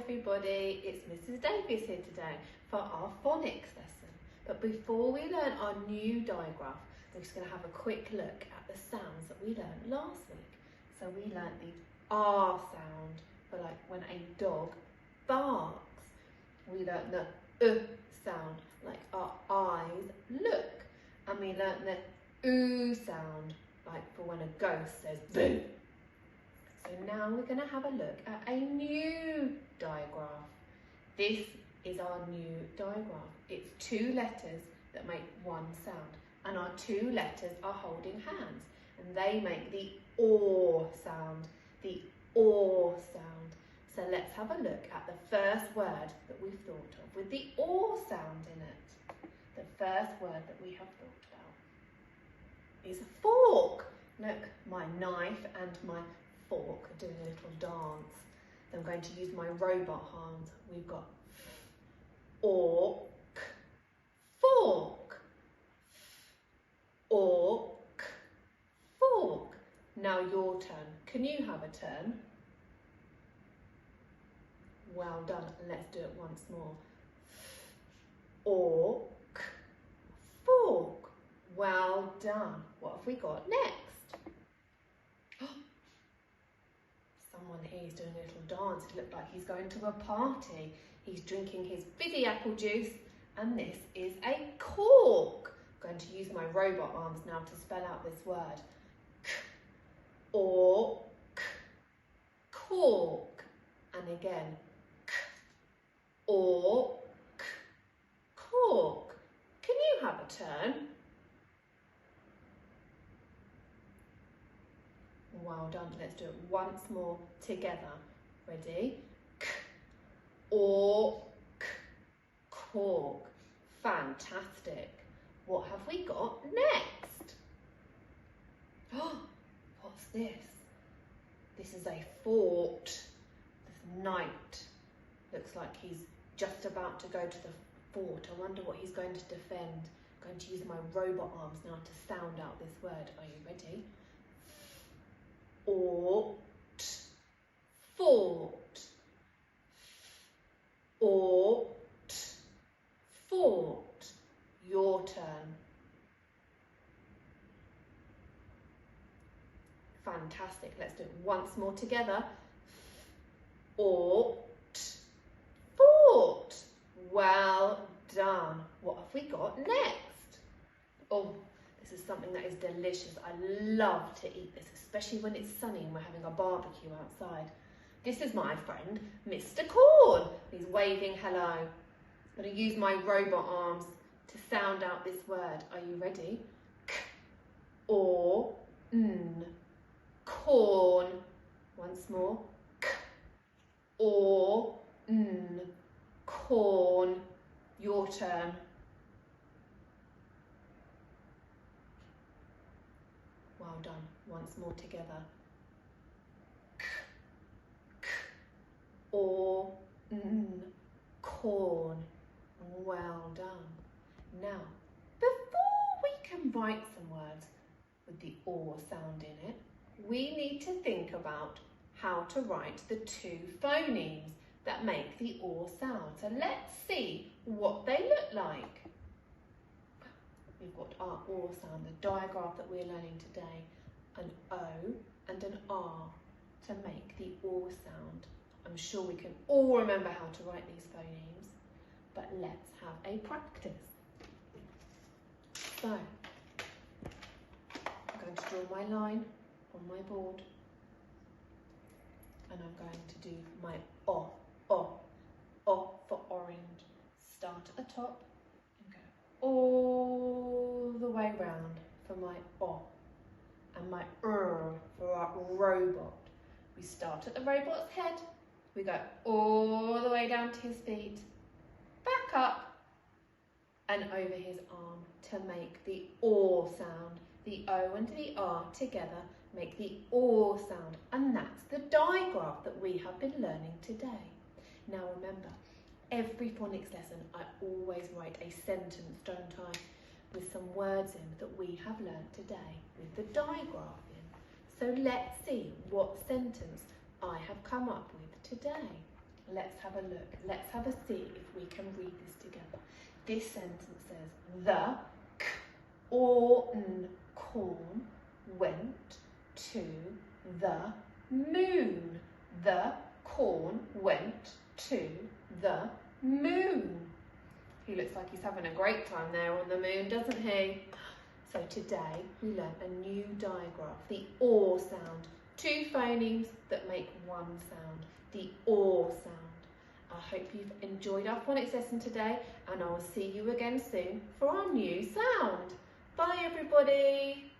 everybody, it's Mrs. Davies here today for our phonics lesson. But before we learn our new diagraph, we're just going to have a quick look at the sounds that we learned last week. So we learned the R sound for like when a dog barks. We learned the sound like our eyes look. And we learned the oo sound like for when a ghost says boo. So now we're going to have a look at a new diagraph. This is our new diagraph. It's two letters that make one sound, and our two letters are holding hands, and they make the OR sound, the OR sound. So let's have a look at the first word that we've thought of with the OR sound in it. The first word that we have thought about is fork. Look, my knife and my fork are doing a little dance. So I'm going to use my robot hands. We've got orc, fork, orc, fork. Now your turn. Can you have a turn? Well done. Let's do it once more. Orc, fork. Well done. What have we got next? Someone here is doing a little dance. It looked like he's going to a party. He's drinking his fizzy apple juice, and this is a cork. I'm going to use my robot arms now to spell out this word. Orc, cork. And again, orc, cork. Can you have a turn? Well done. Let's do it once more together. Ready? Orc, cork. Fantastic. What have we got next? Oh, what's this? This is a fort. This knight looks like he's just about to go to the fort. I wonder what he's going to defend. I'm going to use my robot arms now to sound out this word. Are you ready? Ort, fort, ort, fort. Your turn. Fantastic. Let's do it once more together. Ort, fort. Well done. What have we got next? Oh, this is something that is delicious. I love to eat this, especially when it's sunny and we're having a barbecue outside. This is my friend, Mr. Corn. He's waving hello. I'm going to use my robot arms to sound out this word. Are you ready? K, or, n, corn. Once more. K, or, n, corn. Your turn. Well done. Once more together. K, k, or, n, corn. Well done. Now, before we can write some words with the OR sound in it, we need to think about how to write the two phonemes that make the OR sound. So let's see what they look like. We've got our OR sound, the diagraph that we're learning today, an O and an R to make the OR sound. I'm sure we can all remember how to write these phonemes, but let's have a practice. So, I'm going to draw my line on my board, and I'm going to do my O for orange. Start at the top and go all the way round for my O, and my for our robot. We start at the robot's head, we go all the way down to his feet, back up and over his arm to make the OR sound. The O and the R together make the OR sound, and that's the digraph that we have been learning today. Now remember, every phonics lesson I always write a sentence, don't I, with some words in that we have learnt today with the digraph in. So let's see what sentence I have come up with today. Let's have a look. Let's have a see if we can read this together. This sentence says, the corn went to the moon. The corn went to the moon. He looks like he's having a great time there on the moon, doesn't he? So today we learnt a new digraph, the or sound. 2 phonemes that make one sound, the or sound. I hope you've enjoyed our phonics lesson today, and I will see you again soon for our new sound. Bye everybody.